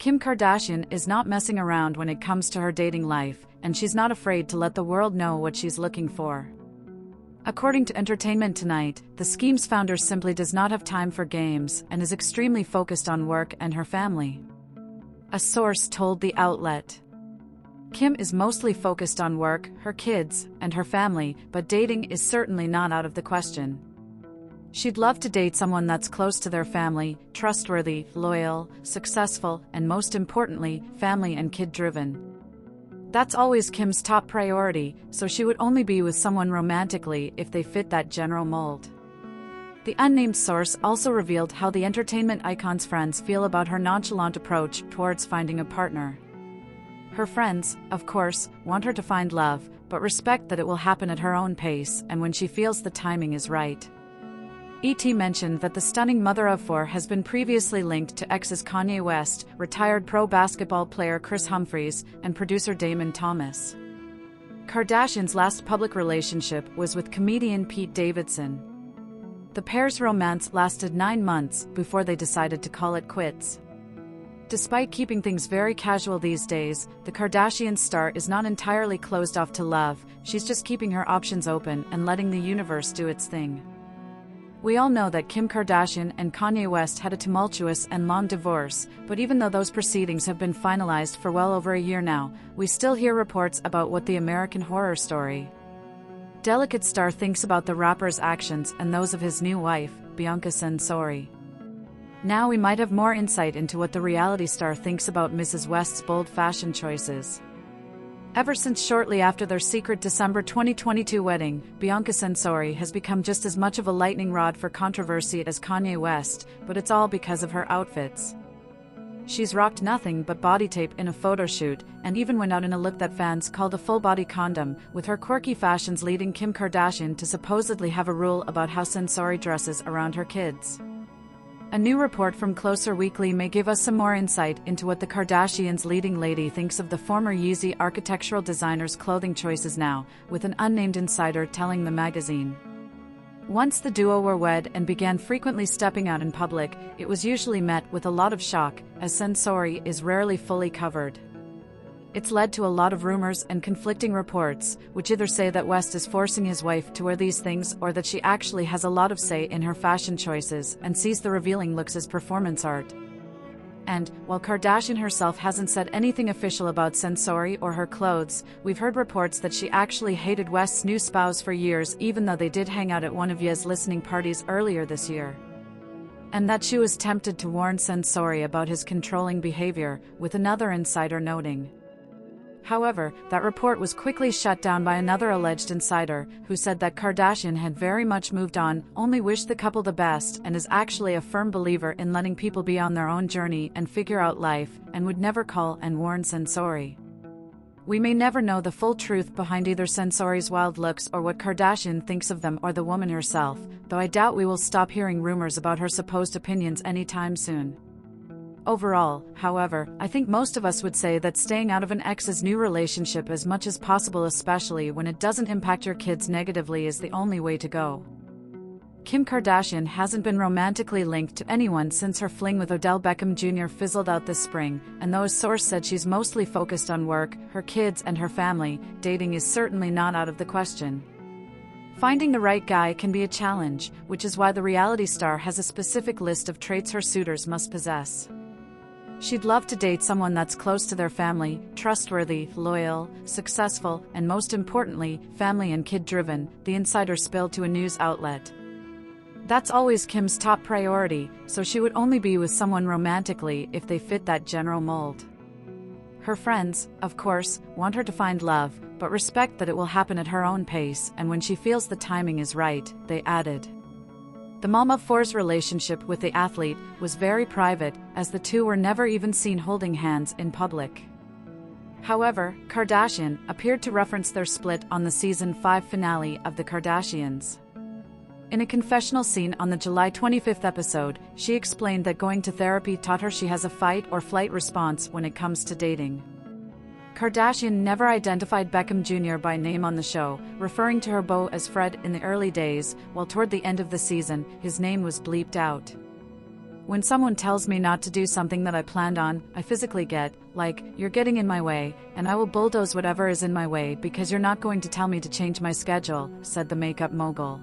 Kim Kardashian is not messing around when it comes to her dating life, and she's not afraid to let the world know what she's looking for. According to Entertainment Tonight, the scheme's founder simply does not have time for games and is extremely focused on work and her family. A source told the outlet, "Kim is mostly focused on work, her kids, and her family, but dating is certainly not out of the question. She'd love to date someone that's close to their family, trustworthy, loyal, successful, and most importantly, family and kid-driven. That's always Kim's top priority, so she would only be with someone romantically if they fit that general mold." The unnamed source also revealed how the entertainment icon's friends feel about her nonchalant approach towards finding a partner. Her friends, of course, want her to find love, but respect that it will happen at her own pace and when she feels the timing is right. ET mentioned that the stunning mother of four has been previously linked to exes Kanye West, retired pro basketball player Kris Humphries, and producer Damon Thomas. Kardashian's last public relationship was with comedian Pete Davidson. The pair's romance lasted 9 months before they decided to call it quits. Despite keeping things very casual these days, the Kardashian star is not entirely closed off to love. She's just keeping her options open and letting the universe do its thing. We all know that Kim Kardashian and Kanye West had a tumultuous and long divorce, but even though those proceedings have been finalized for well over a year now, we still hear reports about what the American Horror Story. Delicate star thinks about the rapper's actions and those of his new wife, Bianca Censori. Now we might have more insight into what the reality star thinks about Mrs. West's bold fashion choices. Ever since shortly after their secret December 2022 wedding, Bianca Censori has become just as much of a lightning rod for controversy as Kanye West, but it's all because of her outfits. She's rocked nothing but body tape in a photo shoot, and even went out in a look that fans called a full-body condom, with her quirky fashions leading Kim Kardashian to supposedly have a rule about how Censori dresses around her kids. A new report from Closer Weekly may give us some more insight into what the Kardashians' leading lady thinks of the former Yeezy architectural designer's clothing choices now, with an unnamed insider telling the magazine. Once the duo were wed and began frequently stepping out in public, it was usually met with a lot of shock, as Censori is rarely fully covered. It's led to a lot of rumors and conflicting reports, which either say that West is forcing his wife to wear these things or that she actually has a lot of say in her fashion choices and sees the revealing looks as performance art. And, while Kardashian herself hasn't said anything official about Censori or her clothes, we've heard reports that she actually hated West's new spouse for years, even though they did hang out at one of Ye's listening parties earlier this year. And that she was tempted to warn Censori about his controlling behavior, with another insider noting. However, that report was quickly shut down by another alleged insider, who said that Kardashian had very much moved on, only wished the couple the best, and is actually a firm believer in letting people be on their own journey and figure out life, and would never call and warn Censori. We may never know the full truth behind either Censori's wild looks or what Kardashian thinks of them or the woman herself, though I doubt we will stop hearing rumors about her supposed opinions anytime soon. Overall, however, I think most of us would say that staying out of an ex's new relationship as much as possible, especially when it doesn't impact your kids negatively, is the only way to go. Kim Kardashian hasn't been romantically linked to anyone since her fling with Odell Beckham Jr. fizzled out this spring, and though a source said she's mostly focused on work, her kids and her family, dating is certainly not out of the question. Finding the right guy can be a challenge, which is why the reality star has a specific list of traits her suitors must possess. She'd love to date someone that's close to their family, trustworthy, loyal, successful, and most importantly, family and kid-driven, the insider spilled to a news outlet. That's always Kim's top priority, so she would only be with someone romantically if they fit that general mold. Her friends, of course, want her to find love, but respect that it will happen at her own pace and when she feels the timing is right, they added. The mom of four's relationship with the athlete was very private, as the two were never even seen holding hands in public. However, Kardashian appeared to reference their split on the season 5 finale of The Kardashians. In a confessional scene on the July 25th episode, she explained that going to therapy taught her she has a fight or flight response when it comes to dating. Kardashian never identified Beckham Jr. by name on the show, referring to her beau as Fred in the early days, while toward the end of the season, his name was bleeped out. When someone tells me not to do something that I planned on, I physically get, like, you're getting in my way, and I will bulldoze whatever is in my way because you're not going to tell me to change my schedule, said the makeup mogul.